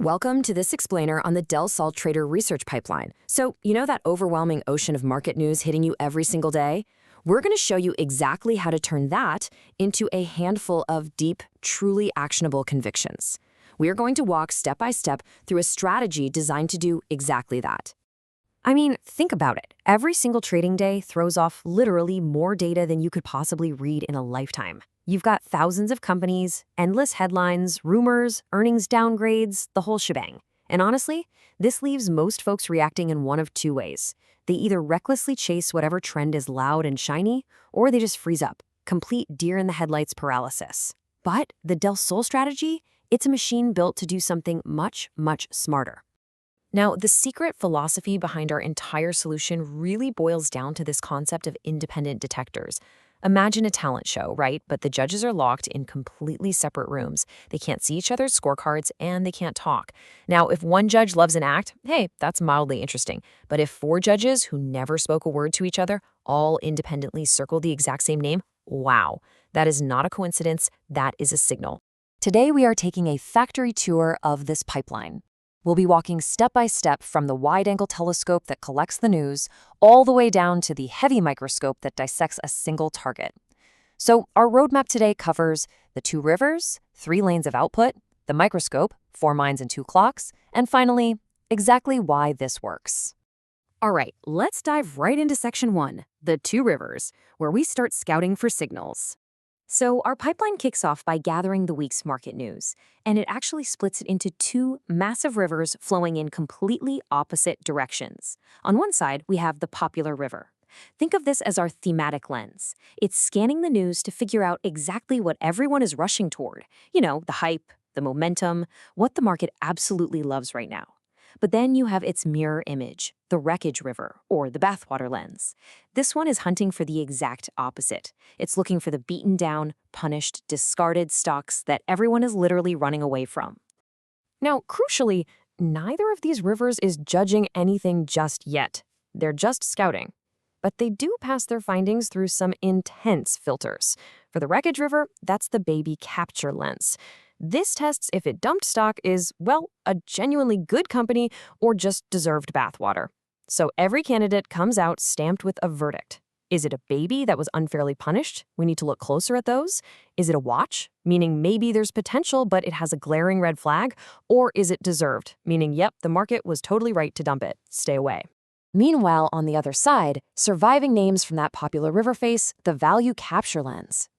Welcome to this explainer on the Del Sol Trader Research Pipeline. So, you know that overwhelming ocean of market news hitting you every single day? We're going to show you exactly how to turn that into a handful of deep, truly actionable convictions. We are going to walk step by step through a strategy designed to do exactly that. I mean, think about it. Every single trading day throws off literally more data than you could possibly read in a lifetime. You've got thousands of companies, endless headlines, rumors, earnings downgrades, the whole shebang. And honestly, this leaves most folks reacting in one of two ways. They either recklessly chase whatever trend is loud and shiny, or they just freeze up, complete deer-in-the-headlights paralysis. But the Del Sol strategy, it's a machine built to do something much, much smarter. Now, the secret philosophy behind our entire solution really boils down to this concept of independent detectors. Imagine a talent show, right? But the judges are locked in completely separate rooms. They can't see each other's scorecards and they can't talk. Now, if one judge loves an act, hey, that's mildly interesting. But if four judges who never spoke a word to each other all independently circle the exact same name, wow, that is not a coincidence. That is a signal. Today, we are taking a factory tour of this pipeline. We'll be walking step by step from the wide-angle telescope that collects the news all the way down to the heavy microscope that dissects a single target. So our roadmap today covers the 2 rivers, 3 lanes of output, the microscope, 4 mines and 2 clocks, and finally, exactly why this works. All right, let's dive right into section 1, the 2 rivers, where we start scouting for signals. So our pipeline kicks off by gathering the week's market news, and it actually splits it into 2 massive rivers flowing in completely opposite directions. On one side, we have the popular river. Think of this as our thematic lens. It's scanning the news to figure out exactly what everyone is rushing toward. You know, the hype, the momentum, what the market absolutely loves right now. But then you have its mirror image, the wreckage river, or the bathwater lens. This one is hunting for the exact opposite. It's looking for the beaten down, punished, discarded stocks that everyone is literally running away from. Now, crucially, neither of these rivers is judging anything just yet. They're just scouting. But they do pass their findings through some intense filters. For the wreckage river, that's the baby capture lens. This tests if it dumped stock is, well, a genuinely good company or just deserved bathwater. So every candidate comes out stamped with a verdict. Is it a baby that was unfairly punished? We need to look closer at those. Is it a watch? Meaning maybe there's potential, but it has a glaring red flag. Or is it deserved? Meaning, yep, the market was totally right to dump it. Stay away. Meanwhile, on the other side, surviving names from that popular river face, the value capture lens.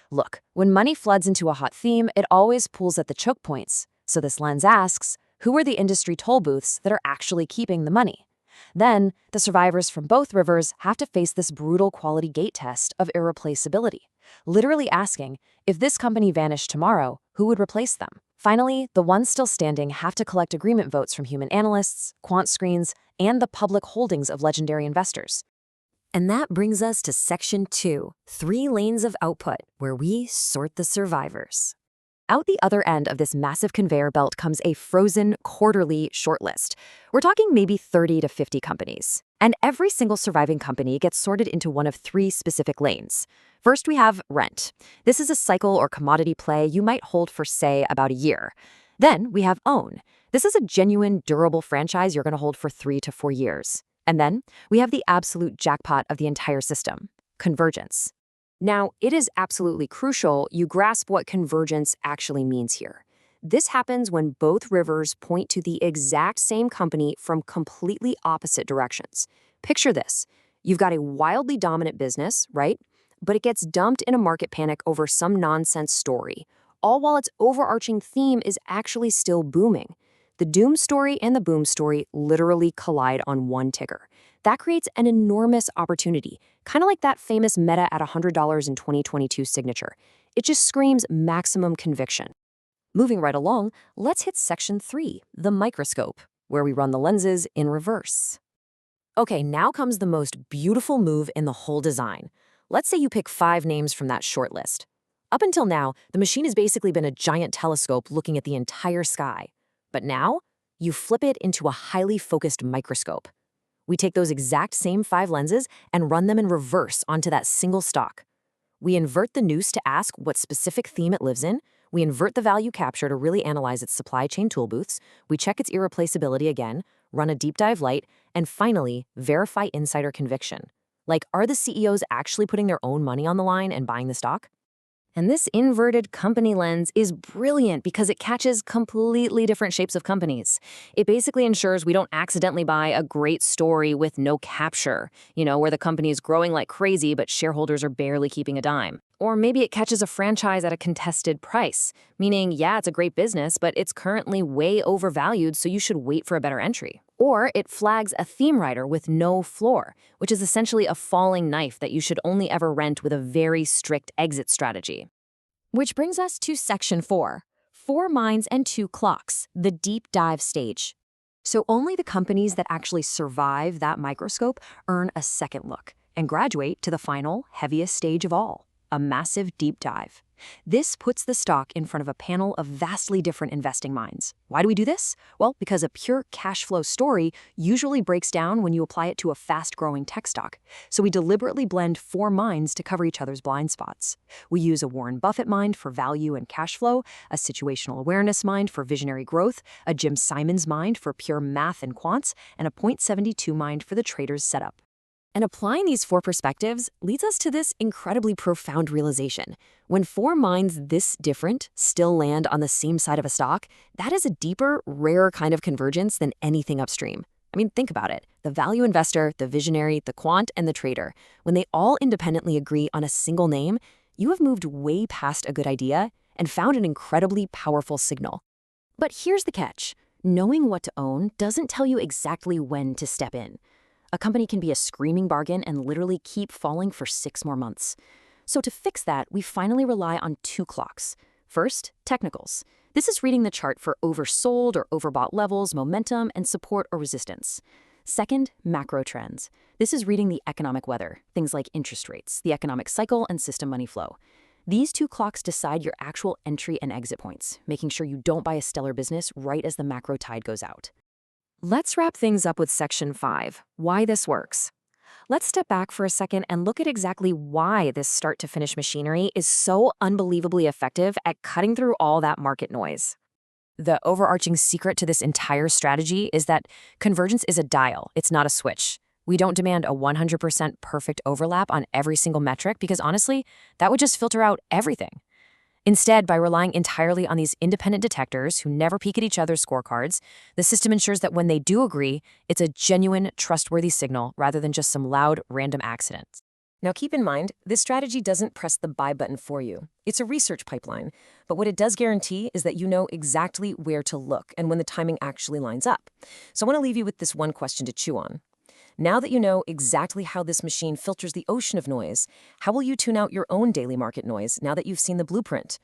Look, when money floods into a hot theme, it always pulls at the choke points. So this lens asks, who are the industry toll booths that are actually keeping the money? Then, the survivors from both rivers have to face this brutal quality gate test of irreplaceability, literally asking, if this company vanished tomorrow, who would replace them? Finally, the ones still standing have to collect agreement votes from human analysts, quant screens, and the public holdings of legendary investors. And that brings us to section 2, 3 lanes of output, where we sort the survivors. Out the other end of this massive conveyor belt comes a frozen quarterly shortlist. We're talking maybe 30 to 50 companies. And every single surviving company gets sorted into one of 3 specific lanes. First, we have rent. This is a cycle or commodity play you might hold for, say, about a year. Then we have own. This is a genuine, durable franchise you're going to hold for 3 to 4 years. And then we have the absolute jackpot of the entire system, convergence. Now, it is absolutely crucial you grasp what convergence actually means here. This happens when both rivers point to the exact same company from completely opposite directions. Picture this. You've got a wildly dominant business, right? But it gets dumped in a market panic over some nonsense story, all while its overarching theme is actually still booming. The doom story and the boom story literally collide on one ticker. That creates an enormous opportunity, kind of like that famous Meta at $100 in 2022 signature. It just screams maximum conviction. Moving right along, let's hit section 3, the microscope, where we run the lenses in reverse. Okay, now comes the most beautiful move in the whole design. Let's say you pick 5 names from that short list. Up until now, the machine has basically been a giant telescope looking at the entire sky. But now, you flip it into a highly focused microscope. We take those exact same 5 lenses and run them in reverse onto that single stock. We invert the noose to ask what specific theme it lives in. We invert the value capture to really analyze its supply chain tool booths, we check its irreplaceability again, run a deep dive light, and finally, verify insider conviction. Like, are the CEOs actually putting their own money on the line and buying the stock? And this inverted company lens is brilliant because it catches completely different shapes of companies. It basically ensures we don't accidentally buy a great story with no capture, where the company is growing like crazy but shareholders are barely keeping a dime. Or maybe it catches a franchise at a contested price, meaning, yeah, it's a great business, but it's currently way overvalued, so you should wait for a better entry. Or it flags a theme rider with no floor, which is essentially a falling knife that you should only ever rent with a very strict exit strategy. Which brings us to Section 4, 4 Minds and 2 Clocks, the deep dive stage. So only the companies that actually survive that microscope earn a second look and graduate to the final, heaviest stage of all, a massive deep dive. This puts the stock in front of a panel of vastly different investing minds. Why do we do this? Well, because a pure cash flow story usually breaks down when you apply it to a fast-growing tech stock. So we deliberately blend 4 minds to cover each other's blind spots. We use a Warren Buffett mind for value and cash flow, a situational awareness mind for visionary growth, a Jim Simons mind for pure math and quants, and a .72 mind for the trader's setup. And applying these 4 perspectives leads us to this incredibly profound realization. When 4 minds this different still land on the same side of a stock, that is a deeper, rarer kind of convergence than anything upstream. I mean, think about it. The value investor, the visionary, the quant, and the trader, when they all independently agree on a single name, you have moved way past a good idea and found an incredibly powerful signal. But here's the catch. Knowing what to own doesn't tell you exactly when to step in. A company can be a screaming bargain and literally keep falling for 6 more months. So to fix that, we finally rely on 2 clocks. First, technicals. This is reading the chart for oversold or overbought levels, momentum, and support or resistance. Second, macro trends. This is reading the economic weather, things like interest rates, the economic cycle, and system money flow. These 2 clocks decide your actual entry and exit points, making sure you don't buy a stellar business right as the macro tide goes out. Let's wrap things up with Section 5, why this works. Let's step back for a second and look at exactly why this start-to-finish machinery is so unbelievably effective at cutting through all that market noise. The overarching secret to this entire strategy is that convergence is a dial, it's not a switch. We don't demand a 100% perfect overlap on every single metric because honestly, that would just filter out everything. Instead, by relying entirely on these independent detectors who never peek at each other's scorecards, the system ensures that when they do agree, it's a genuine, trustworthy signal rather than just some loud, random accident. Now keep in mind, this strategy doesn't press the buy button for you. It's a research pipeline, but what it does guarantee is that you know exactly where to look and when the timing actually lines up. So I want to leave you with this one question to chew on. Now that you know exactly how this machine filters the ocean of noise, how will you tune out your own daily market noise now that you've seen the blueprint?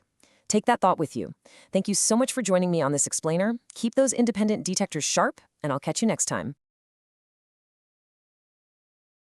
Take that thought with you. Thank you so much for joining me on this explainer. Keep those independent detectors sharp, and I'll catch you next time.